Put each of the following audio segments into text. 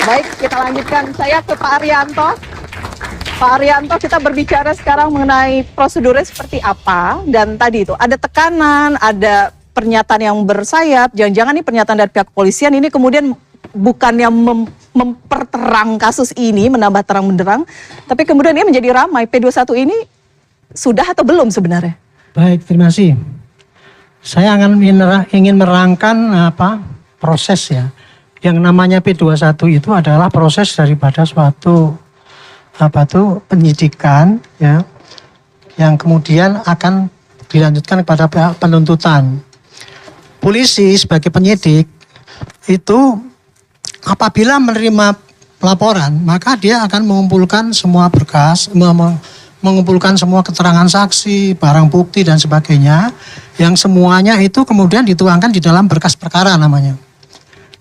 Baik, kita lanjutkan. Saya ke Pak Arianto. Pak Arianto, kita berbicara sekarang mengenai prosedurnya seperti apa. Dan tadi itu ada tekanan, ada pernyataan yang bersayap. Jangan-jangan ini pernyataan dari pihak kepolisian ini kemudian bukannya memperterang kasus ini, menambah terang benderang, tapi kemudian ini menjadi ramai. P21 ini sudah atau belum sebenarnya? Baik, terima kasih. Saya ingin merangkan proses ya. Yang namanya P21 itu adalah proses daripada suatu penyidikan ya, yang kemudian akan dilanjutkan kepada penuntutan. Polisi sebagai penyidik itu apabila menerima laporan, maka dia akan mengumpulkan semua berkas, mengumpulkan semua keterangan saksi, barang bukti dan sebagainya, yang semuanya itu kemudian dituangkan di dalam berkas perkara namanya.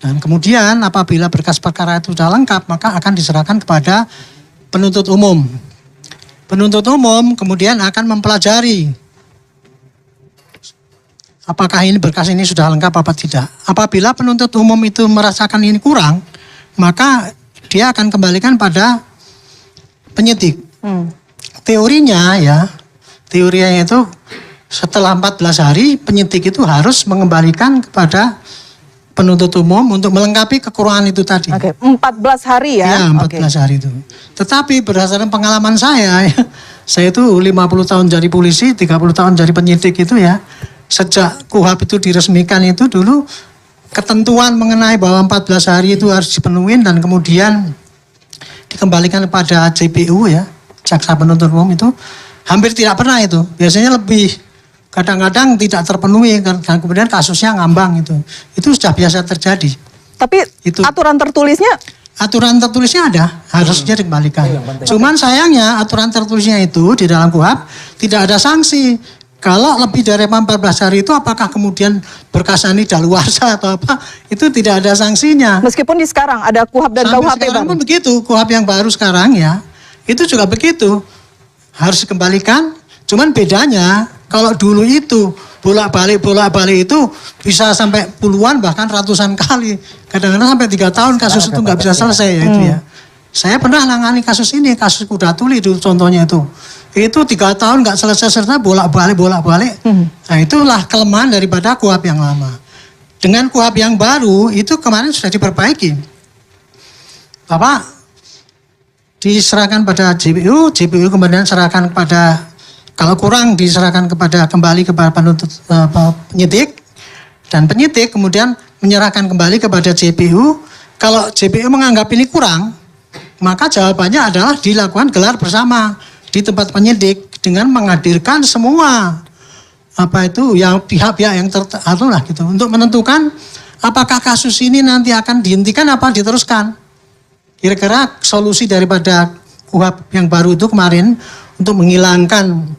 Dan kemudian apabila berkas perkara itu sudah lengkap, maka akan diserahkan kepada penuntut umum. Penuntut umum kemudian akan mempelajari apakah ini berkas ini sudah lengkap apa tidak. Apabila penuntut umum itu merasakan ini kurang, maka dia akan kembalikan pada penyidik. Teorinya itu setelah 14 hari penyidik itu harus mengembalikan kepada penuntut umum untuk melengkapi kekurangan itu tadi. Oke, 14 hari ya? Ya, 14 hari itu. Tetapi berdasarkan pengalaman saya itu 50 tahun jadi polisi, 30 tahun jadi penyidik itu ya, sejak KUHP itu diresmikan itu dulu ketentuan mengenai bahwa 14 hari itu harus dipenuhi dan kemudian dikembalikan kepada JPU ya, jaksa penuntut umum itu hampir tidak pernah itu. Biasanya lebih, kadang-kadang tidak terpenuhi dan kemudian kasusnya ngambang itu. Itu sudah biasa terjadi. Tapi itu aturan tertulisnya? Aturan tertulisnya ada, harusnya dikembalikan. Cuman sayangnya aturan tertulisnya itu di dalam KUHP tidak ada sanksi. Kalau lebih dari 14 hari itu apakah kemudian berkas ini daluarsa atau apa, itu tidak ada sanksinya. Meskipun di sekarang ada KUHP dan KUHP sekarang baru. pun begitu, KUHP yang baru sekarang ya, itu juga begitu. Harus dikembalikan, cuman bedanya kalau dulu itu bolak-balik itu bisa sampai puluhan bahkan ratusan kali. Kadang-kadang sampai 3 tahun kasus itu nggak bisa selesai ya itu ya. Saya pernah nangani kasus ini, kasus Kuda Tuli itu contohnya itu. Itu 3 tahun nggak selesai bolak-balik. Nah itulah kelemahan daripada KUHP yang lama. Dengan KUHP yang baru itu kemarin sudah diperbaiki. Bapak diserahkan pada JPU kemudian serahkan kepada, kalau kurang diserahkan kembali kepada penuntut penyidik, dan penyidik kemudian menyerahkan kembali kepada JPU. Kalau JPU menganggap ini kurang, maka jawabannya adalah dilakukan gelar bersama di tempat penyidik dengan menghadirkan semua yang pihak-pihak yang tertentu lah gitu, untuk menentukan apakah kasus ini nanti akan dihentikan apa diteruskan. Kira-kira solusi daripada KUHP yang baru itu kemarin untuk menghilangkan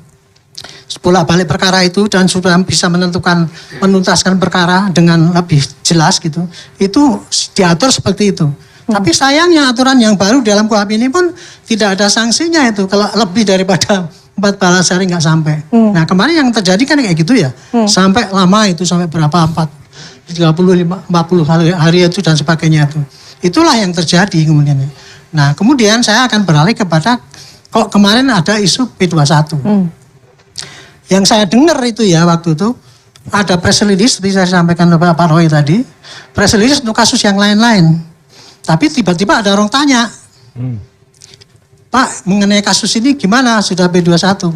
bolak-balik perkara itu dan sudah bisa menuntaskan perkara dengan lebih jelas gitu, itu diatur seperti itu. Tapi sayangnya aturan yang baru dalam KUHP ini pun tidak ada sanksinya itu kalau lebih daripada 14 hari nggak sampai. Nah kemarin yang terjadi kan kayak gitu ya, sampai lama itu, sampai berapa 30, 40 hari itu dan sebagainya itu. Itulah yang terjadi kemudian. Nah kemudian saya akan beralih kepada kok kemarin ada isu P21. Yang saya dengar itu ya waktu itu ada press release seperti saya sampaikan kepada Pak Roy tadi, press release untuk kasus yang lain-lain. Tapi tiba-tiba ada orang tanya, Pak mengenai kasus ini gimana sudah P21?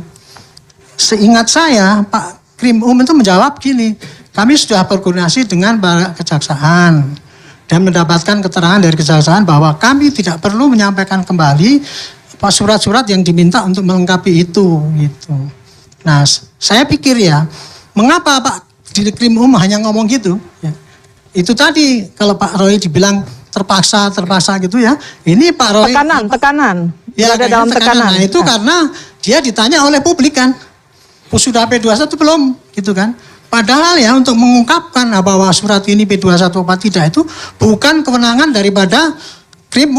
Seingat saya Pak Krim itu menjawab gini, kami sudah berkoordinasi dengan kejaksaan dan mendapatkan keterangan dari kejaksaan bahwa kami tidak perlu menyampaikan kembali surat-surat yang diminta untuk melengkapi itu gitu. Nah saya pikir ya, mengapa Pak di Krim hanya ngomong gitu ya? Itu tadi kalau Pak Roy dibilang terpaksa gitu ya, ini Pak Roy tekanan ya, ada dalam tekanan. Nah itu karena dia ditanya oleh publik kan, sudah P21 belum gitu kan. Padahal ya untuk mengungkapkan bahwa surat ini P21 apa tidak itu bukan kewenangan daripada Krim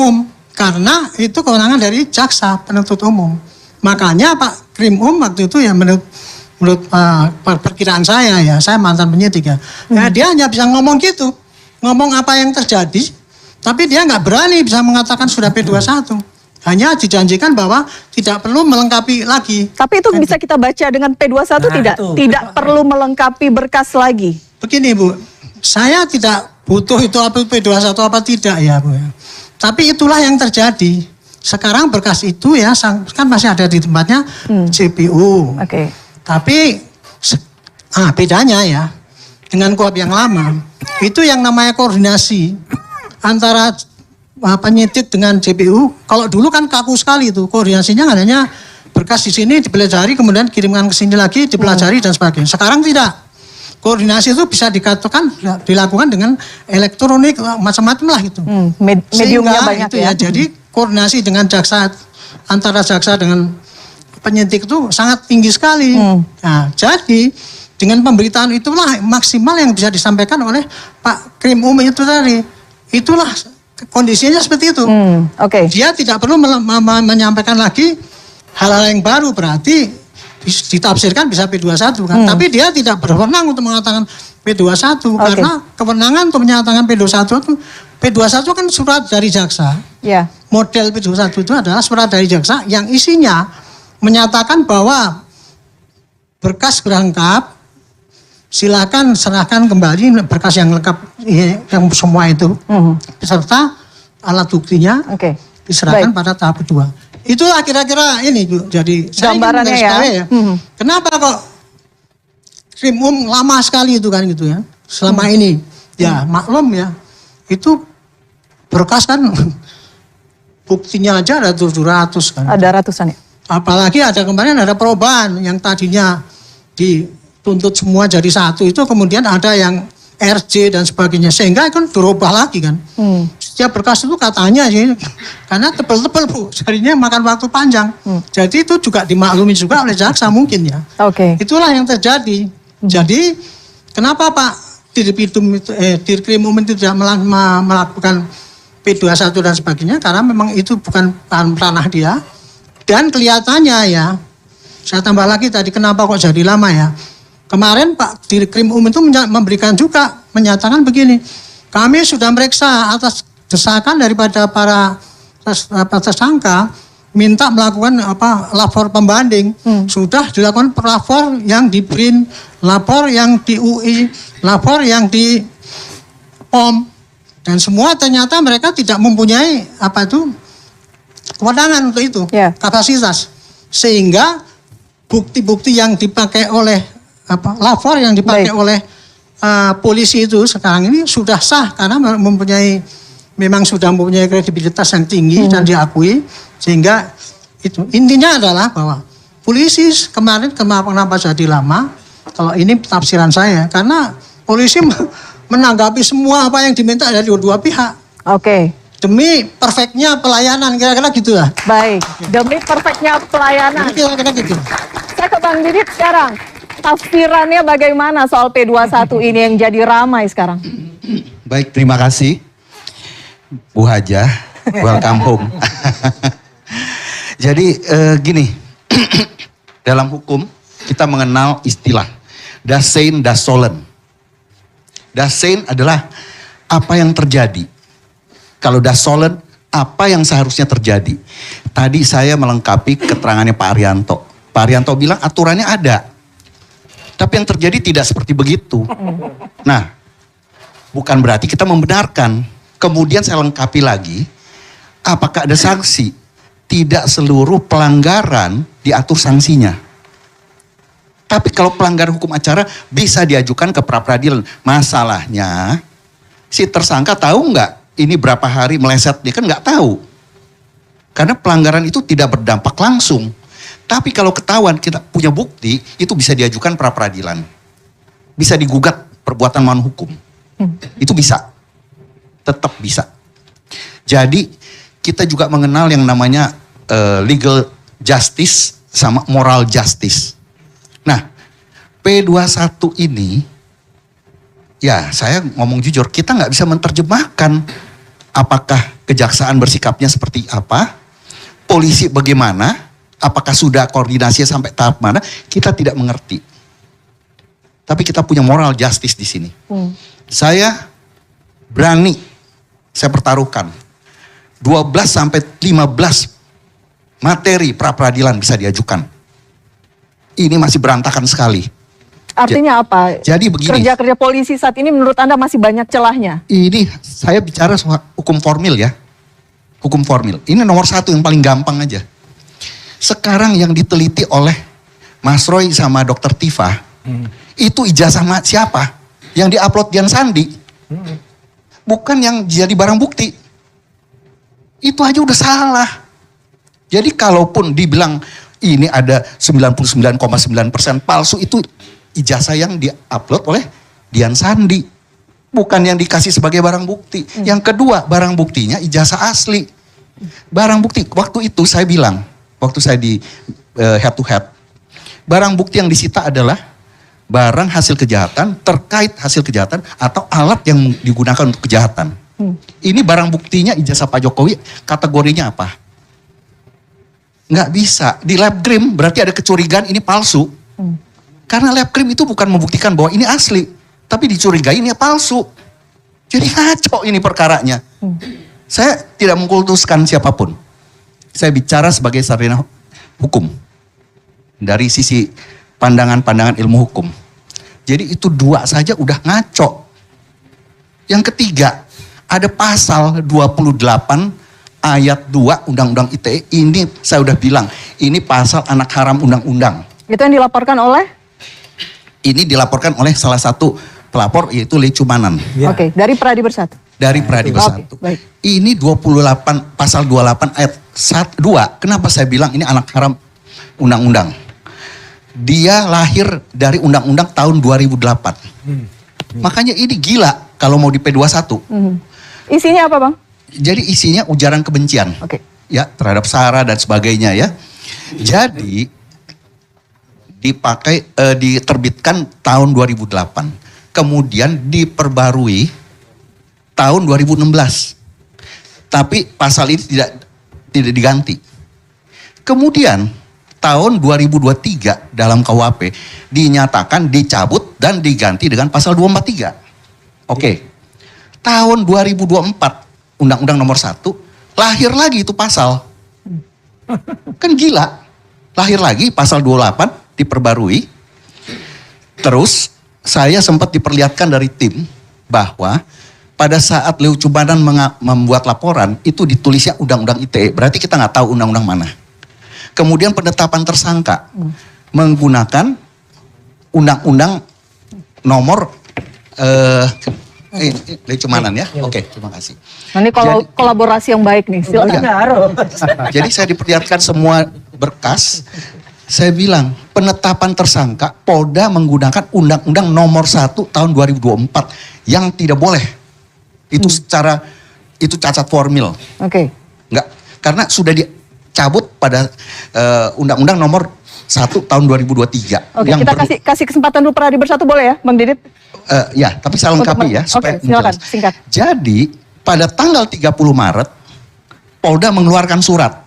karena itu kewenangan dari jaksa penuntut umum. Makanya Pak Krim waktu itu ya menurut perkiraan saya ya, saya mantan penyidik ya, dia hanya bisa ngomong gitu, ngomong apa yang terjadi, Tapi dia nggak berani bisa mengatakan sudah P21. Hanya dijanjikan bahwa tidak perlu melengkapi lagi. Tapi itu bisa kita baca dengan P21 tidak? itu. Tidak perlu melengkapi berkas lagi. Begini Bu, saya tidak butuh itu apa P21 apa tidak ya Bu. Tapi itulah yang terjadi. Sekarang berkas itu ya kan masih ada di tempatnya CPU. Oke. Tapi bedanya ya dengan KUHP yang lama itu yang namanya koordinasi antara penyidik dengan CPU. Kalau dulu kan kaku sekali itu koordinasinya, hanya berkas di sini dipelajari kemudian kirimkan ke sini lagi dipelajari dan sebagainya. Sekarang tidak. Koordinasi itu bisa dikatakan dilakukan dengan elektronik macam-macam lah itu. Mediumnya banyak itu ya. Jadi koordinasi dengan jaksa antara jaksa dengan penyidik itu sangat tinggi sekali. Nah, jadi dengan pemberitaan itulah maksimal yang bisa disampaikan oleh Pak Krim itu tadi. Itulah kondisinya seperti itu. Oke. Dia tidak perlu menyampaikan lagi hal-hal yang baru, berarti ditafsirkan bisa P21 kan. Tapi dia tidak berwenang untuk mengatakan P21 karena kewenangan untuk menyatakan P21 kan surat dari jaksa. Ya. Model P21 itu adalah surat dari jaksa yang isinya menyatakan bahwa berkas lengkap, silakan serahkan kembali berkas yang lengkap yang semua itu beserta alat buktinya diserahkan pada tahap kedua. Itulah kira-kira ini Bu. Jadi gambarannya ya. Kenapa kok Krim lama sekali itu kan gitu ya. Selama ini ya maklum ya. Itu berkas kan buktinya aja ada 700 kan. Ada ratusan ya. Apalagi ada kemarin ada perubahan yang tadinya dituntut semua jadi satu, itu kemudian ada yang RJ dan sebagainya, sehingga kan berubah lagi kan. Setiap berkas itu katanya sih karena tebel-tebel Bu, jadinya makan waktu panjang. Jadi itu juga dimaklumi juga oleh jaksa mungkin ya. Itulah yang terjadi. Jadi kenapa Pak Dirkrim itu tidak melakukan P21 dan sebagainya, karena memang itu bukan ranah dia. Dan kelihatannya ya, saya tambah lagi tadi kenapa kok jadi lama ya. Kemarin Pak Dirkrim itu memberikan juga, menyatakan begini, kami sudah meriksa atas desakan daripada para tersangka, minta melakukan lapor pembanding. Sudah dilakukan lapor yang di BRIN, lapor yang di UI, lapor yang di POM. Dan semua ternyata mereka tidak mempunyai kewenangan untuk itu, kapasitas. Sehingga bukti-bukti yang dipakai oleh lapor yang dipakai oleh polisi itu sekarang ini sudah sah karena memang sudah mempunyai kredibilitas yang tinggi dan diakui. Sehingga itu intinya adalah bahwa polisi kemarin kenapa jadi lama, kalau ini tafsiran saya, karena polisi menanggapi semua apa yang diminta dari dua pihak. Demi perfectnya pelayanan, kira-kira gitu lah. Baik, demi perfectnya pelayanan. Kira-kira gitu. Saya ke Bang Didit sekarang. Tafsirannya bagaimana soal P21 ini yang jadi ramai sekarang? Baik, terima kasih Bu Haja. Welcome home. Jadi gini, dalam hukum kita mengenal istilah das Sein, das Sollen. Das Sein adalah apa yang terjadi. Kalau das Sollen, apa yang seharusnya terjadi. Tadi saya melengkapi keterangannya Pak Arianto. Pak Arianto bilang aturannya ada. Tapi yang terjadi tidak seperti begitu. Nah, bukan berarti kita membenarkan. Kemudian saya lengkapi lagi, apakah ada sanksi? Tidak seluruh pelanggaran diatur sanksinya. Tapi kalau pelanggaran hukum acara bisa diajukan ke pra-peradilan. Masalahnya, si tersangka tahu nggak ini berapa hari meleset? Dia kan nggak tahu. Karena pelanggaran itu tidak berdampak langsung. Tapi kalau ketahuan kita punya bukti, itu bisa diajukan pra-peradilan. Bisa digugat perbuatan melawan hukum. Itu bisa. Tetap bisa. Jadi kita juga mengenal yang namanya legal justice sama moral justice. Nah, P21 ini, ya saya ngomong jujur, kita nggak bisa menerjemahkan apakah kejaksaan bersikapnya seperti apa, polisi bagaimana, apakah sudah koordinasinya sampai tahap mana, kita tidak mengerti. Tapi kita punya moral justice di sini. Saya berani saya pertaruhkan 12 sampai 15 materi pra-peradilan bisa diajukan. Ini masih berantakan sekali. Artinya apa? Jadi begini. Kerja-kerja polisi saat ini menurut Anda masih banyak celahnya? Ini saya bicara soal hukum formil ya. Hukum formil. Ini nomor satu yang paling gampang aja. Sekarang yang diteliti oleh Mas Roy sama Dr. Tifa, itu ijazah siapa? Yang diupload Dian Sandi. Bukan yang jadi barang bukti. Itu aja udah salah. Jadi kalaupun dibilang ini ada 99,9% palsu, itu ijazah yang diupload oleh Dian Sandi. Bukan yang dikasih sebagai barang bukti. Yang kedua, barang buktinya ijazah asli. Barang bukti, waktu itu saya bilang, waktu saya di head to head, barang bukti yang disita adalah barang hasil kejahatan, terkait hasil kejahatan, atau alat yang digunakan untuk kejahatan. Ini barang buktinya ijazah Pak Jokowi, kategorinya apa? Nggak bisa. Di lab krim berarti ada kecurigaan ini palsu. Karena lab krim itu bukan membuktikan bahwa ini asli, tapi dicurigai ini palsu. Jadi ngaco ini perkaranya. Saya tidak mengkultuskan siapapun. Saya bicara sebagai sarjana hukum. Dari sisi pandangan-pandangan ilmu hukum. Jadi itu dua saja udah ngaco. Yang ketiga, ada pasal 28 ayat 2 Undang-Undang ITE. Ini saya udah bilang, ini pasal anak haram undang-undang. Itu yang dilaporkan oleh? Ini dilaporkan oleh salah satu pelapor yaitu Lecumanan. Oke, dari Pradi Bersatu. Dari Pradi Bersatu. baik. Ini 28 pasal 28 ayat 2. Kenapa saya bilang ini anak haram undang-undang? Dia lahir dari undang-undang tahun 2008. Makanya ini gila kalau mau di P21. Isinya apa, Bang? Jadi isinya ujaran kebencian. Oke. Ya, terhadap SARA dan sebagainya ya. Jadi diterbitkan tahun 2008. Kemudian diperbarui tahun 2016. Tapi pasal ini tidak diganti. Kemudian tahun 2023 dalam KUHP dinyatakan dicabut dan diganti dengan pasal 243. Oke. Tahun 2024 Undang-Undang nomor 1 lahir lagi itu pasal. Kan gila. Lahir lagi pasal 28 diperbarui. Terus saya sempat diperlihatkan dari tim bahwa pada saat Lecumanan membuat laporan itu ditulisnya Undang-Undang ITE. Berarti kita nggak tahu undang-undang mana. Kemudian penetapan tersangka menggunakan Undang-Undang nomor Lecumanan ya. Oke, terima kasih. Nah, ini kalau kolaborasi yang baik nih, silakan. Jadi saya diperlihatkan semua berkas. Saya bilang penetapan tersangka Polda menggunakan Undang-Undang nomor 1 tahun 2024 yang tidak boleh. Itu secara itu cacat formil. Oke. Enggak, karena sudah dicabut pada Undang-Undang nomor 1 tahun 2023. Oke, kita kasih kesempatan dulu Pradi Bersatu boleh ya, Bang Didit? Ya, tapi saya lengkapi ya. Oke, silakan, singkat. Jadi, pada tanggal 30 Maret, Polda mengeluarkan surat.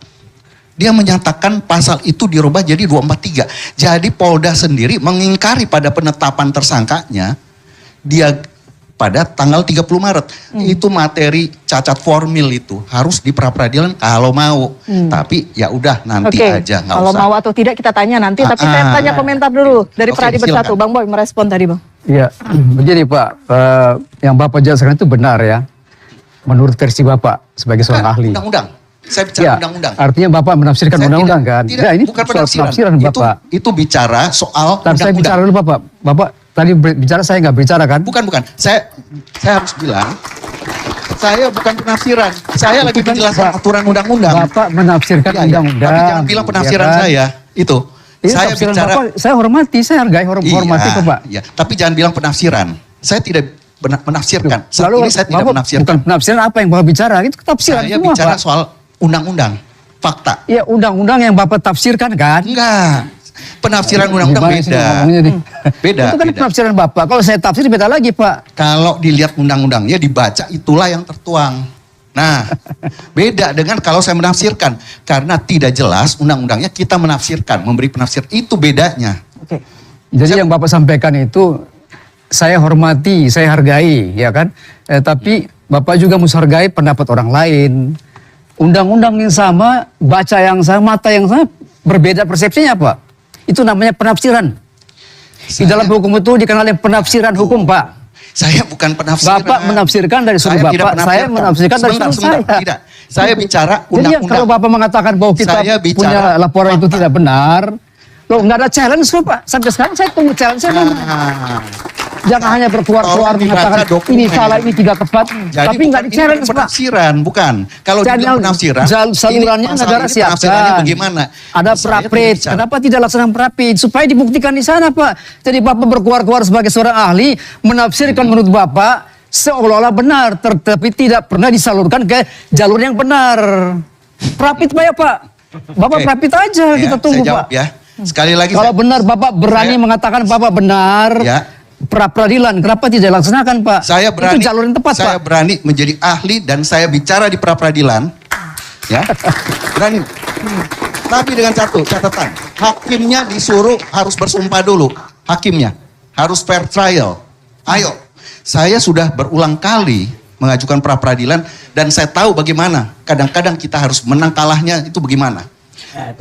Dia menyatakan pasal itu dirubah jadi 243. Jadi Polda sendiri mengingkari pada penetapan tersangkanya, dia pada tanggal 30 Maret. Itu materi cacat formil itu. Harus di pra-peradilan kalau mau. Tapi ya udah nanti aja, nggak kalau usah. mau atau tidak kita tanya nanti. Tapi saya tanya komentar dulu dari Pradi Bersatu. Silakan. Bang Boy merespon tadi, Bang. Iya, begini Pak, yang Bapak jelaskan itu benar ya, menurut versi Bapak sebagai seorang ahli. Undang-undang. Saya bicara Ya, undang-undang. artinya Bapak menafsirkan Saya undang-undang kan? Tidak, Ya, ini bukan soal penafsiran Bapak. Itu bicara soal Dan saya bicara dulu Bapak. Bapak tadi bicara, saya nggak bicara kan? Bukan. Saya harus bilang, saya bukan penafsiran. Saya lagi Bukan, menjelaskan Pak. aturan undang-undang. Bapak menafsirkan Iya, iya. undang-undang. Tapi jangan bilang penafsiran ya kan? saya. Itu. Ini Saya penafsiran bicara. Bapak, saya hormati, saya hargai, hormati kok Pak. Iya, tapi jangan bilang penafsiran. Saya tidak menafsirkan. Saat ini saya tidak Bapak menafsirkan. bukan penafsiran apa yang Bapak bicara, itu tafsiran Saya semua bicara Pak. soal undang-undang. Fakta. Ya undang-undang yang Bapak tafsirkan kan? Enggak. Penafsiran undang-undang Gimana sih beda. ngomongnya nih? Beda. Itu kan beda. penafsiran Bapak. Kalau saya tafsir beda lagi Pak. Kalau dilihat undang-undangnya dibaca itulah yang tertuang. Nah, beda dengan kalau saya menafsirkan. Karena tidak jelas undang-undangnya kita menafsirkan, memberi penafsir. Itu bedanya. Oke. Jadi yang Bapak sampaikan itu saya hormati, saya hargai, ya kan. Tapi Bapak juga menghargai pendapat orang lain. Undang-undang yang sama, baca yang sama, mata yang sama, berbeda persepsinya Pak. Itu namanya penafsiran. Di dalam hukum itu dikenal yang penafsiran hukum Pak. Saya bukan penafsiran. Bapak menafsirkan dari sudut Saya tidak Bapak, saya menafsirkan dari sudut saya. Tidak. Saya bicara Jadi undang-undang. kalau Bapak mengatakan bahwa kita Saya bicara punya laporan itu fakta. tidak benar, loh nggak ada challenge kok Pak. Sampai sekarang saya tunggu challenge saya mana. Nah, Jangan hanya berkeluar-keluar tolong dibaca mengatakan dokumen. ini salah, ini tidak tepat, jadi tapi nggak di bukan- challenge ini Pak. penafsiran, bukan. Kalau Channel- dibilang penafsiran, salurannya ini negara ini penafsirannya siapkan. bagaimana? Ada Saya prapred. tidak bicara. Kenapa tidak laksanakan prapred? Supaya dibuktikan di sana Pak. Jadi Bapak berkeluar-keluar sebagai seorang ahli, menafsirkan menurut Bapak seolah-olah benar, tetapi tidak pernah disalurkan ke jalur yang benar. Prapred Pak ya Pak. Bapak Oke. prapred aja, Ya, kita tunggu saya jawab Pak. ya. Sekali lagi Kalau saya- benar Bapak berani saya- mengatakan Bapak benar, Ya. pra-peradilan, kenapa tidak dilaksanakan Pak? Saya berani, Itu jalur yang tepat saya Pak. berani menjadi ahli dan saya bicara di pra-peradilan, ya, berani. Tapi dengan satu catatan, hakimnya disuruh harus bersumpah dulu, hakimnya harus fair trial. Ayo, saya sudah berulang kali mengajukan pra-peradilan dan saya tahu bagaimana. Kadang-kadang kita harus menang kalahnya itu bagaimana.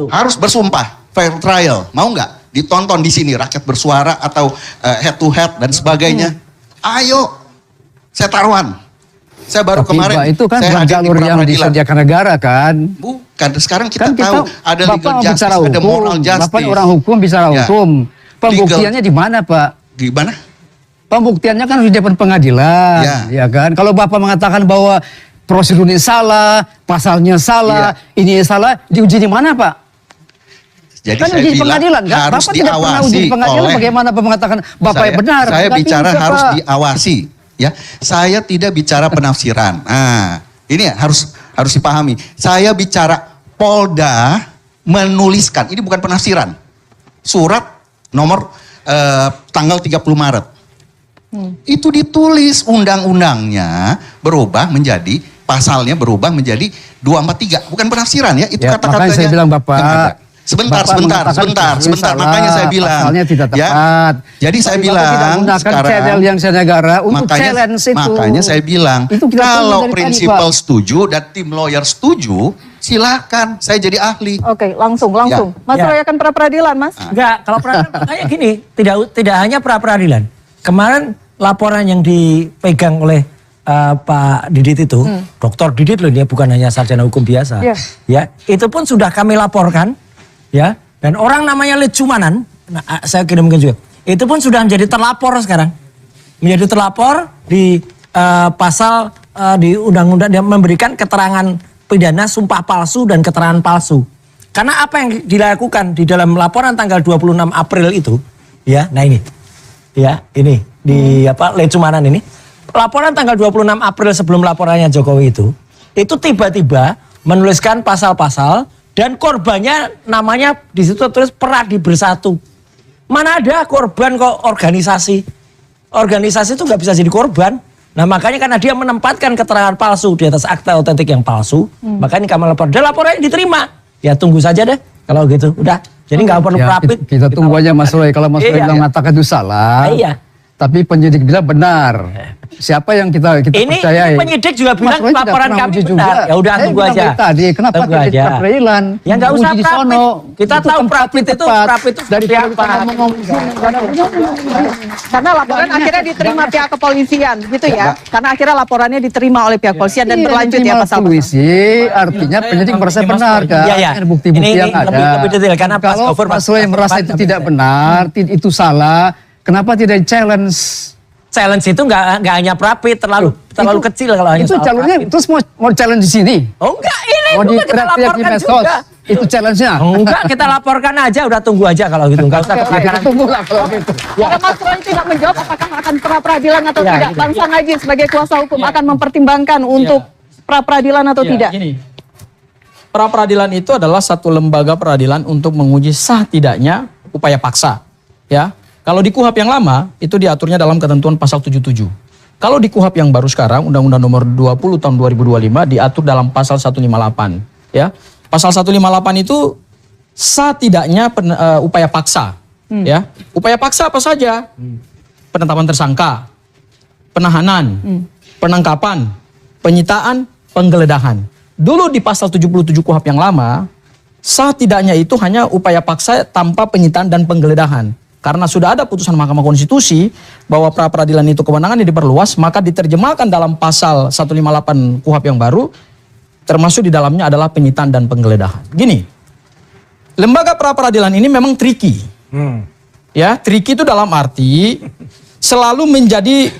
Harus bersumpah, fair trial, mau nggak? Ditonton di sini rakyat bersuara atau head to head dan sebagainya. Ayo, saya taruhan. Saya baru Tapi, kemarin Pak, itu kan saya bukan hadir di jalur yang pra-peradilan. disediakan negara kan? Bukan, sekarang kita Kan tahu ada Bapak legal justice, bicara ada hukum, moral justice. Bapak orang hukum bicara Ya. hukum. Pembuktiannya di mana Pak? Gimana? Pembuktiannya kan di depan pengadilan, Ya. ya kan? Kalau Bapak mengatakan bahwa prosedurnya salah, pasalnya salah, ini salah, diuji di mana Pak? Jadi Kan saya uji bilang pengadilan kan? harus Bapak tidak pernah uji diawasi pengadilan, oleh bagaimana Bapak mengatakan Bapak yang benar? Saya Nggak bicara bisa, harus Pak. diawasi, ya. Saya tidak bicara penafsiran. Nah, ini harus dipahami. Saya bicara Polda menuliskan, ini bukan penafsiran. Surat nomor tanggal 30 Maret. Itu ditulis undang-undangnya berubah menjadi pasalnya berubah menjadi 243, bukan penafsiran ya, itu Ya, kata-katanya. makanya saya bilang Bapak, yang ada. Sebentar, Bapak sebentar, mengatakan sebentar, pasalnya sebentar. salah, Makanya saya bilang, pasalnya tidak ya. tepat. Jadi saya Tapi Bapak bilang tidak gunakan sekarang, channel yang senegara untuk challenge itu. Makanya saya bilang, Itu kita tunggu kalau dari tadi, prinsipal Pak. setuju dan tim lawyer setuju, silakan, saya jadi ahli. Oke, langsung. Mas Ya. Roy akan pra-peradilan, Mas? Enggak, kalau peradilan kayak gini, tidak hanya pra-peradilan. Kemarin laporan yang dipegang oleh Pak Didit itu, Dokter Didit loh, dia bukan hanya sarjana hukum biasa. Iya. Ya, itu pun sudah kami laporkan, ya. Dan orang namanya Lecumanan, nah, saya kirimkan juga. Itu pun sudah menjadi terlapor sekarang. Menjadi terlapor di pasal di undang-undang dia memberikan keterangan pidana sumpah palsu dan keterangan palsu. Karena apa yang dilakukan di dalam laporan tanggal 26 April itu, ya, nah ini. Ya, ini di Lecumanan ini. Laporan tanggal 26 April sebelum laporannya Jokowi itu tiba-tiba menuliskan pasal-pasal dan korbannya namanya di situ terus Peradi Bersatu. Mana ada korban kok organisasi? Organisasi itu nggak bisa jadi korban. Nah makanya karena dia menempatkan keterangan palsu di atas akta otentik yang palsu, makanya kami lapor. Dan laporannya diterima. Ya tunggu saja deh kalau gitu. Udah. Jadi nggak perlu Ya, prapit. kita tunggu aja Mas Roy. Kalau Mas Roy Iya. bilang mengatakan itu salah, Iya. tapi penyidik bilang benar. Siapa yang kita Ini percayai? penyidik juga Mas bilang Roy tidak laporan pernah kami uji benar. Ya udah Saya tunggu bilang aja. dari Tadi kenapa Tunggu tidak aja. peradilan? Ya nggak usah Uji di prapit. sono. Kita Itu tahu tempatnya prapit itu tepat. prapit itu dari seperti apa. Karena laporan akhirnya diterima pihak kepolisian, gitu ya? Karena akhirnya laporannya diterima oleh pihak kepolisian dan Iya, berlanjut ya diterima pasal-pasal. polisi, artinya penyidik merasa benar kan? Iya, iya. Ada bukti-bukti Ini yang ada. lebih detail, karena Pak kalau Gofur Mas masih Roy merasa tempat, itu tapi tidak saya- benar, itu salah, kenapa tidak challenge? Challenge itu nggak hanya prapit, terlalu kecil kalau hanya Itu soal jalurnya prapit. terus mau challenge di sini. Oh enggak, ini Mau juga kita teriak-teriak di laporkan medsos. juga. Itu challenge-nya. Enggak, kita laporkan aja, udah tunggu aja kalau gitu. Enggak usah Oke, kita kebakaran. tunggu lah kalau gitu. Jika Mas Roy tidak menjawab apakah akan pra-peradilan atau Ya, tidak, gitu. Bang Sangaji sebagai kuasa hukum akan mempertimbangkan untuk pra-peradilan atau Ya, tidak? Gini, pra peradilan itu adalah satu lembaga peradilan untuk menguji sah tidaknya upaya paksa. Ya, kalau di KUHP yang lama itu diaturnya dalam ketentuan pasal 77. Kalau di KUHP yang baru sekarang, Undang-Undang Nomor 20 Tahun 2025 diatur dalam pasal 158. Ya, pasal 158 itu sah tidaknya upaya paksa. Ya, upaya paksa apa saja? Penetapan tersangka, penahanan, penangkapan, penyitaan, penggeledahan. Dulu di pasal 77 KUHP yang lama, sah tidaknya itu hanya upaya paksa tanpa penyitaan dan penggeledahan. Karena sudah ada putusan Mahkamah Konstitusi bahwa pra-peradilan itu kewenangannya diperluas, maka diterjemahkan dalam pasal 158 KUHP yang baru, termasuk di dalamnya adalah penyitaan dan penggeledahan. Gini, lembaga pra-peradilan ini memang tricky. Ya, tricky itu dalam arti selalu menjadi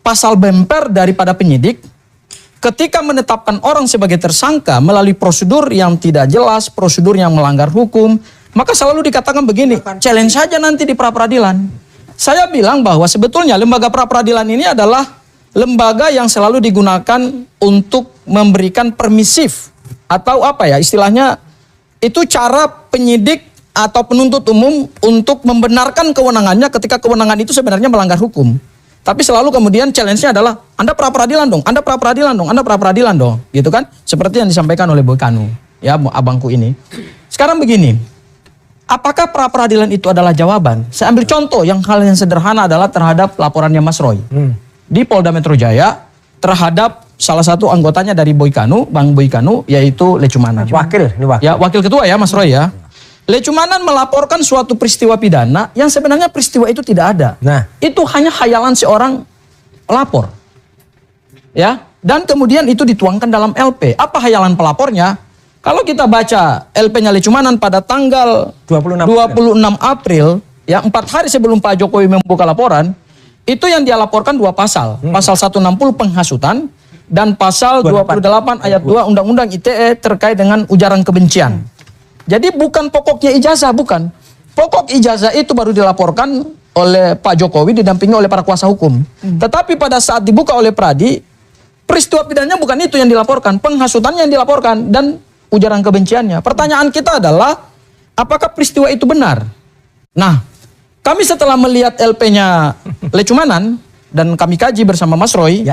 pasal bemper daripada penyidik ketika menetapkan orang sebagai tersangka melalui prosedur yang tidak jelas, prosedur yang melanggar hukum, maka selalu dikatakan begini, challenge saja nanti di pra-peradilan. Saya bilang bahwa sebetulnya lembaga pra-peradilan ini adalah lembaga yang selalu digunakan untuk memberikan permisif atau apa ya istilahnya, itu cara penyidik atau penuntut umum untuk membenarkan kewenangannya ketika kewenangan itu sebenarnya melanggar hukum. Tapi selalu kemudian challenge-nya adalah Anda pra-peradilan dong, Anda pra-peradilan dong, Anda pra-peradilan dong, gitu kan? Seperti yang disampaikan oleh Boy Kanu, ya abangku ini. Sekarang begini, apakah pra-peradilan itu adalah jawaban? Saya ambil contoh yang hal yang sederhana adalah terhadap laporannya Mas Roy. Di Polda Metro Jaya terhadap salah satu anggotanya dari Boy Kanu, Bang Boy Kanu, yaitu Lecumanan. Ini wakil. Ya, wakil ketua ya Mas Roy ya. Lecumanan melaporkan suatu peristiwa pidana yang sebenarnya peristiwa itu tidak ada. Nah, itu hanya khayalan seorang pelapor. Ya, dan kemudian itu dituangkan dalam LP. Apa khayalan pelapornya? Kalau kita baca LP-nya Lecumanan pada tanggal 26 April, ya 4 hari sebelum Pak Jokowi membuka laporan, itu yang dia laporkan 2 pasal. Pasal 160 penghasutan dan pasal 28 ayat 2 Undang-Undang ITE terkait dengan ujaran kebencian. Jadi bukan pokoknya ijazah, bukan. Pokok ijazah itu baru dilaporkan oleh Pak Jokowi didampingi oleh para kuasa hukum. Tetapi pada saat dibuka oleh Pradi, peristiwa pidananya bukan itu yang dilaporkan, penghasutannya yang dilaporkan dan ujaran kebenciannya. Pertanyaan kita adalah, apakah peristiwa itu benar? Nah, kami setelah melihat LP-nya Lecumanan dan kami kaji bersama Mas Roy,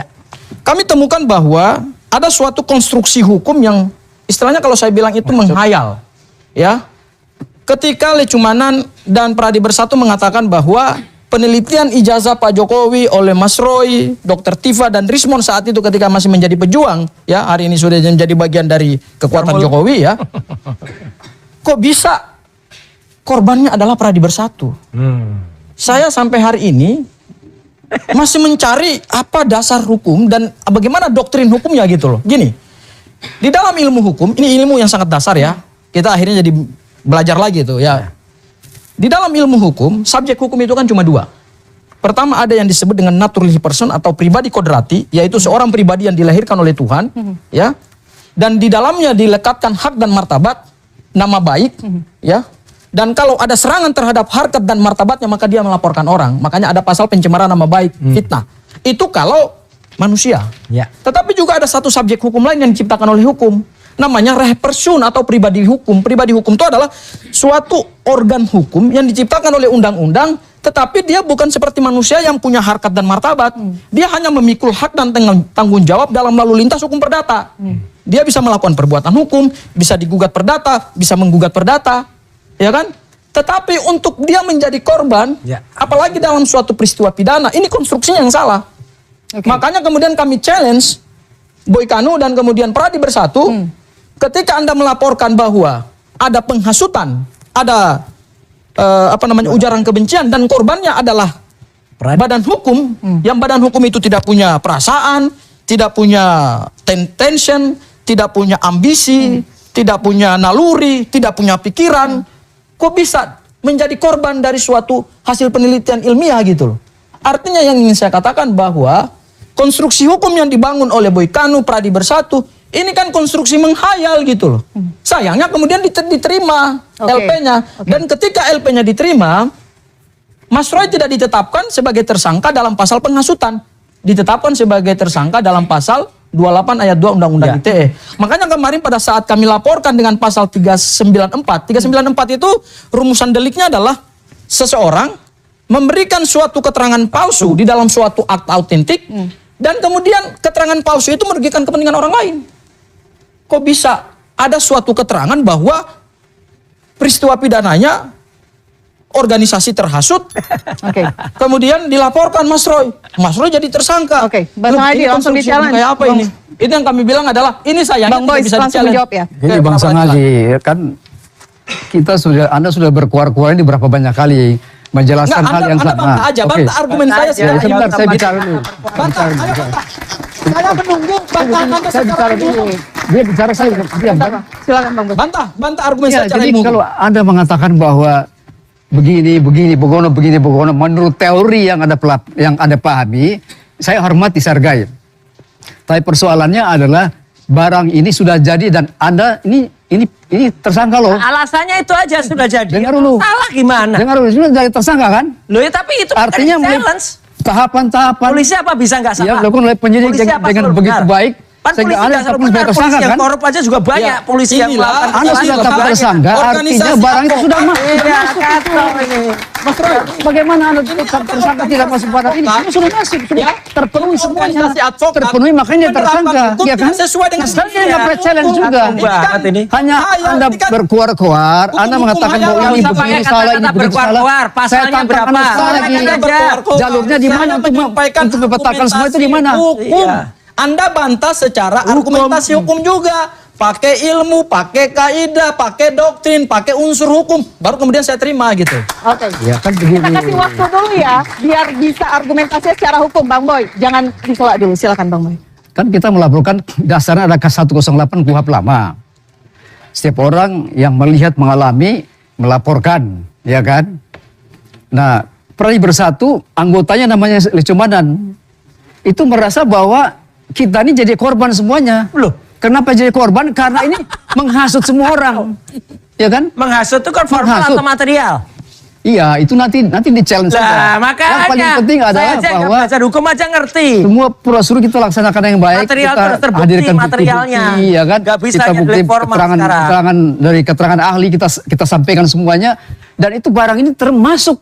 kami temukan bahwa ada suatu konstruksi hukum yang istilahnya kalau saya bilang itu menghayal. Ya, ketika Lecumanan dan Pradi Bersatu mengatakan bahwa penelitian ijazah Pak Jokowi oleh Mas Roy, Dr. Tifa dan Rismon saat itu ketika masih menjadi pejuang, ya hari ini sudah menjadi bagian dari kekuatan Jokowi ya. Kok bisa korbannya adalah Pradi Bersatu? Saya sampai hari ini masih mencari apa dasar hukum dan bagaimana doktrin hukumnya gitu loh. Gini, di dalam ilmu hukum, ini ilmu yang sangat dasar ya. Kita akhirnya jadi belajar lagi tuh ya. Di dalam ilmu hukum, subjek hukum itu kan cuma 2. Pertama ada yang disebut dengan naturally person atau pribadi kodrati, yaitu seorang pribadi yang dilahirkan oleh Tuhan, ya. Dan di dalamnya dilekatkan hak dan martabat, nama baik, ya. Dan kalau ada serangan terhadap harkat dan martabatnya maka dia melaporkan orang. Makanya ada pasal pencemaran nama baik, fitnah. Itu kalau manusia. Ya. Tetapi juga ada satu subjek hukum lain yang diciptakan oleh hukum. Namanya reh person atau pribadi hukum. Pribadi hukum itu adalah suatu organ hukum yang diciptakan oleh undang-undang, tetapi dia bukan seperti manusia yang punya harkat dan martabat. Dia hanya memikul hak dan tanggung jawab dalam lalu lintas hukum perdata. Dia bisa melakukan perbuatan hukum, bisa digugat perdata, bisa menggugat perdata, ya kan? Tetapi untuk dia menjadi korban, apalagi dalam suatu peristiwa pidana, ini konstruksinya yang salah. Makanya kemudian kami challenge Boy Kanu dan kemudian Pradi Bersatu. Ketika Anda melaporkan bahwa ada penghasutan, ada ujaran kebencian dan korbannya adalah badan hukum, yang badan hukum itu tidak punya perasaan, tidak punya tension, tidak punya ambisi, tidak punya naluri, tidak punya pikiran, kok bisa menjadi korban dari suatu hasil penelitian ilmiah gitu loh. Artinya yang ingin saya katakan bahwa konstruksi hukum yang dibangun oleh Boy Kanu, Pradi Bersatu, ini kan konstruksi menghayal gitu loh. Sayangnya kemudian diterima LP-nya. Dan ketika LP-nya diterima, Mas Roy tidak ditetapkan sebagai tersangka dalam pasal penghasutan. Ditetapkan sebagai tersangka dalam pasal 28 ayat 2 Undang-Undang ITE. Makanya kemarin pada saat kami laporkan dengan pasal 394. 394 itu rumusan deliknya adalah seseorang memberikan suatu keterangan palsu di dalam suatu akta autentik. Dan kemudian keterangan palsu itu merugikan kepentingan orang lain. Kok bisa ada suatu keterangan bahwa peristiwa pidananya organisasi terhasut. Oke. Kemudian dilaporkan Mas Roy. Mas Roy jadi tersangka. Oke, Bang Loh, Sangadi ini langsung konstruksi di-challenge. kayak apa Bang- ini? Itu yang kami bilang adalah ini sayangnya Bang Boy tidak bisa langsung di-challenge. menjawab ya. Jadi Ke Bang pra-peradilan. Sangadi, kan Anda sudah berkuar-kuar ini berapa banyak kali menjelaskan Enggak, hal yang Anda sama. bantah aja, Oke. bantah argumen saya Ya, secara sebentar, saya ilmiah. bicara dulu. Bantah, ayo bantah. Saya menunggu bantah Anda Saya secara bicara dulu. ilmiah. Dia bicara saya diam. Silakan Bang Boy. Bantah argumen Ya, saya secara jadi ilmiah. kalau Anda mengatakan bahwa begini, begono, menurut teori yang Anda pahami, saya hormati, saya hargai. Tapi persoalannya adalah barang ini sudah jadi dan Anda ini tersangka loh. Alasannya itu aja sudah jadi. Dengar dulu. Salah gimana? Dengar dulu, sudah jadi tersangka kan? Loh ya tapi itu bukan Artinya challenge. tahapan-tahapan Polisi apa bisa nggak salah? yang dilakukan oleh penyidik Polisi apa dengan selalu begitu benar? baik Kan sehingga polisi Anda nggak selalu tetap sebagai benar. tersangka Polisi yang kan? korup aja juga banyak. Ya, Polisi yang inilah melakukan Anda sudah Inilah tetap tersangka, artinya organisasi barang itu sudah advokat. Mas Roy, Bagaimana Anda tetap tersangka tidak masuk pada ini? Semua sudah masuk, sudah Ya. terpenuhi semuanya. Organisasi advokat Terpenuhi makanya dia menerapkan tersangka, hukum ya kan? tidak sesuai dengan Saya dunia. nggak pernah challenge Hukum juga. banget ini. Hanya Hayal, Anda ini kan berkuar-kuar, hukum- Anda hukum mengatakan hayal, bahwa nggak ini usah begini pakai salah, ini kata-kata begitu salah. berkuar-kuar. Saya Pasalnya tantang berapa? Anda sekali Saya lagi. aja. berkuar-kuar. Jalurnya di mana Saya untuk menyampaikan memetakan semua itu di mana? Hukum. Iya. Anda bantah secara argumentasi hukum juga. Pakai ilmu, pakai kaidah, pakai doktrin, pakai unsur hukum. Baru kemudian saya terima gitu. Oke. Ya kan Kita begini. kasih waktu dulu ya, biar bisa argumentasi secara hukum, Bang Boy. Jangan ditolak dulu, silakan Bang Boy. Kan kita melaporkan dasarnya ada K108 KUHP lama. Setiap orang yang melihat, mengalami, melaporkan, ya kan? Nah, Pradi Bersatu, anggotanya namanya Lecumanan, itu merasa bahwa kita ini jadi korban semuanya. Loh. Kenapa jadi korban? Karena ini menghasut semua orang, ya kan? Menghasut itu kan formal Menghasut. atau material? Iya, itu nanti di challenge saja. Lah makanya. Yang paling penting saya adalah aja nggak bahwa belajar hukum aja ngerti. semua prosedur kita laksanakan yang baik. Material kita terus terbukti hadirkan materialnya. bukti-bukti, ya kan? Nggak bisa kita hanya bukti delik formal sekarang. keterangan dari keterangan ahli kita sampaikan semuanya dan itu barang ini termasuk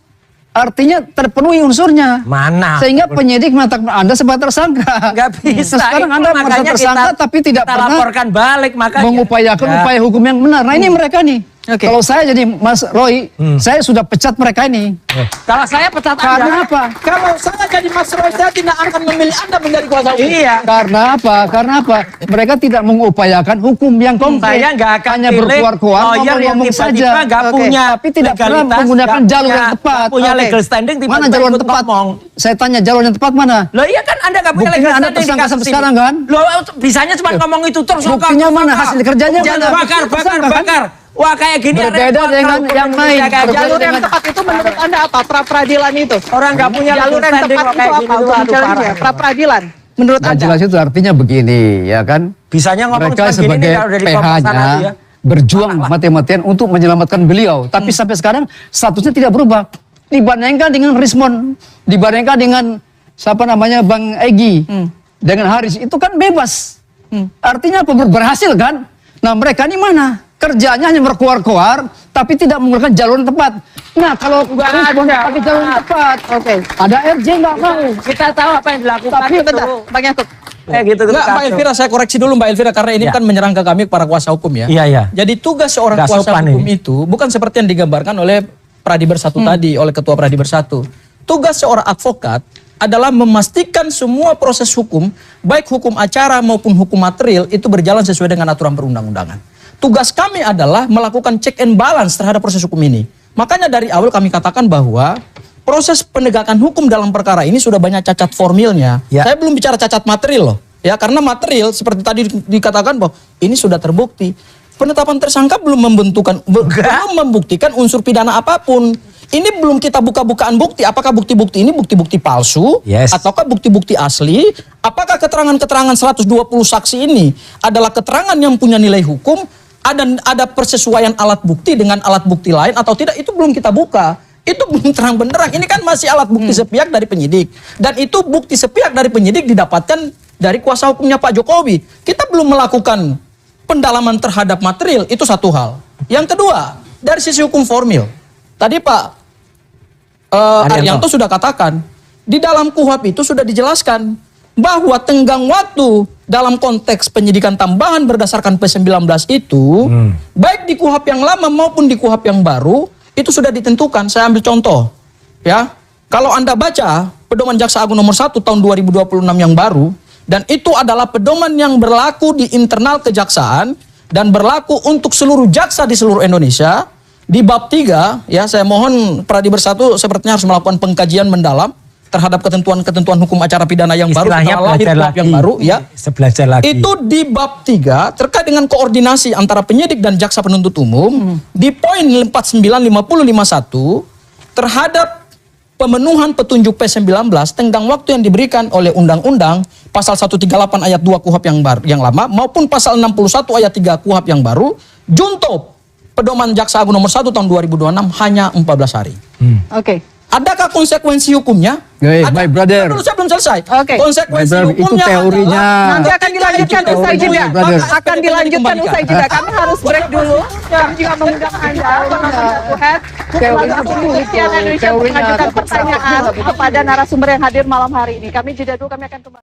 artinya terpenuhi unsurnya. Mana? Sehingga penyidik menetapkan Anda sebagai tersangka. Nggak bisa. Nah, sekarang Itu Anda merasa makanya tersangka tapi tidak kita pernah laporkan balik makanya. mengupayakan Ya. upaya hukum yang benar. Nah ini mereka nih. Oke. Kalau saya jadi Mas Roy, saya sudah pecat mereka ini. Kalau saya pecat Karena Anda. apa? Kalau saya jadi Mas Roy, saya tidak akan memilih Anda menjadi kuasa hukum. Iya. Karena apa? Karena apa? Mereka tidak mengupayakan hukum yang konkret. Saya nggak akan hanya pilih berkuar-kuar, lawyer yang ngomong-ngomong tiba-tiba saja. nggak Oke. punya Tapi tidak pernah legalitas, menggunakan nggak jalur punya- yang tepat. nggak punya Oke. legal standing tiba-tiba Mana jalur yang ikut tepat? ngomong. Saya tanya jalur yang tepat mana? Loh iya kan Anda nggak punya Buktinya legal Anda standing di tersangka kasus sampai ini. sekarang kan? Loh bisanya cuma ngomong itu terus. Buktinya mana? Hasil kerjanya mana? Bakar. Wah kayak gini Berbeda repot dengan kalau yang hukum lain. Indonesia kayak Berbeda Jalur yang dengan- tepat itu menurut Anda apa? Pra-peradilan itu? Orang nggak punya Jalur legal yang standing tepat kok itu kayak apa? gini. Untuk Aduh, men-challenge parah. ya? Pra-peradilan menurut Nggak Anda? jelas itu artinya begini, ya kan? Bisanya ngomong Mereka cuma gini nih sebagai kalau dari papasan PH-nya aja ya. berjuang mati-matian untuk menyelamatkan beliau. Tapi sampai sekarang statusnya tidak berubah. Dibandingkan dengan Rismon, dibandingkan dengan siapa namanya Bang Egi, dengan Haris, itu kan bebas. Artinya apa? Berhasil kan? Nah mereka ini mana? Kerjanya hanya berkuar-kuar, tapi tidak menggunakan jalur yang tepat. Nah kalau Rismon pakai jalur yang tepat, Oke. ada RJ nggak mau. Kita tahu apa yang dilakukan Tapi itu. bentar, Bang Yakub. Kayak gitu. Enggak, Mbak Elvira, saya koreksi dulu Mbak Elvira karena ini Ya. kan menyerang ke kami para kuasa hukum ya. Iya, iya. Jadi tugas seorang Nggak kuasa sopan hukum ini. itu bukan seperti yang digambarkan oleh Pradi Bersatu tadi, oleh Ketua Pradi Bersatu. Tugas seorang advokat adalah memastikan semua proses hukum, baik hukum acara maupun hukum material itu berjalan sesuai dengan aturan perundang-undangan. Tugas kami adalah melakukan check and balance terhadap proses hukum ini. Makanya dari awal kami katakan bahwa proses penegakan hukum dalam perkara ini sudah banyak cacat formilnya. Ya. Saya belum bicara cacat material loh. Ya, karena material seperti tadi dikatakan bahwa ini sudah terbukti. Penetapan tersangka belum belum membuktikan unsur pidana apapun. Ini belum kita buka-bukaan bukti. Apakah bukti-bukti ini bukti-bukti palsu? Yes. Ataukah bukti-bukti asli? Apakah keterangan-keterangan 120 saksi ini adalah keterangan yang punya nilai hukum? Ada persesuaian alat bukti dengan alat bukti lain atau tidak? Itu belum kita buka. Itu belum terang benderang. Ini kan masih alat bukti sepihak dari penyidik. Dan itu bukti sepihak dari penyidik didapatkan dari kuasa hukumnya Pak Jokowi. Kita belum melakukan pendalaman terhadap material, itu satu hal. Yang kedua, dari sisi hukum formil. Tadi Pak Arianto sudah katakan, di dalam KUHP itu sudah dijelaskan bahwa tenggang waktu dalam konteks penyidikan tambahan berdasarkan P19 itu, baik di KUHP yang lama maupun di KUHP yang baru, itu sudah ditentukan. Saya ambil contoh, ya. Kalau Anda baca pedoman Jaksa Agung nomor 1 tahun 2026 yang baru, dan itu adalah pedoman yang berlaku di internal kejaksaan dan berlaku untuk seluruh jaksa di seluruh Indonesia. Di bab 3, ya, saya mohon Pradi Bersatu sepertinya harus melakukan pengkajian mendalam terhadap ketentuan-ketentuan hukum acara pidana yang baru, Istilahnya setelah lahir belajar kuhap lagi. yang baru, ya. Belajar lagi. Itu di bab 3 terkait dengan koordinasi antara penyidik dan jaksa penuntut umum di poin 495051 terhadap pemenuhan petunjuk P19 tenggang waktu yang diberikan oleh undang-undang pasal 138 ayat 2 KUHP yang lama maupun pasal 61 ayat 3 KUHP yang baru, junto pedoman Jaksa Agung nomor 1 tahun 2026 hanya 14 hari. Oke. Adakah konsekuensi hukumnya? Hey, Ada. my brother. Dulu saya belum selesai. Oke. Konsekuensi My brother, itu hukumnya teorinya. adalah Nanti akan dilanjutkan Itu usai jeda. teorinya, brother. Akan dilanjutkan usai jeda. Kami harus break dulu. Kami juga mengundang Anda, Head, Indonesia untuk mengajukan pertanyaan kepada narasumber yang hadir malam hari ini. Kami jeda dulu, kami akan kembali.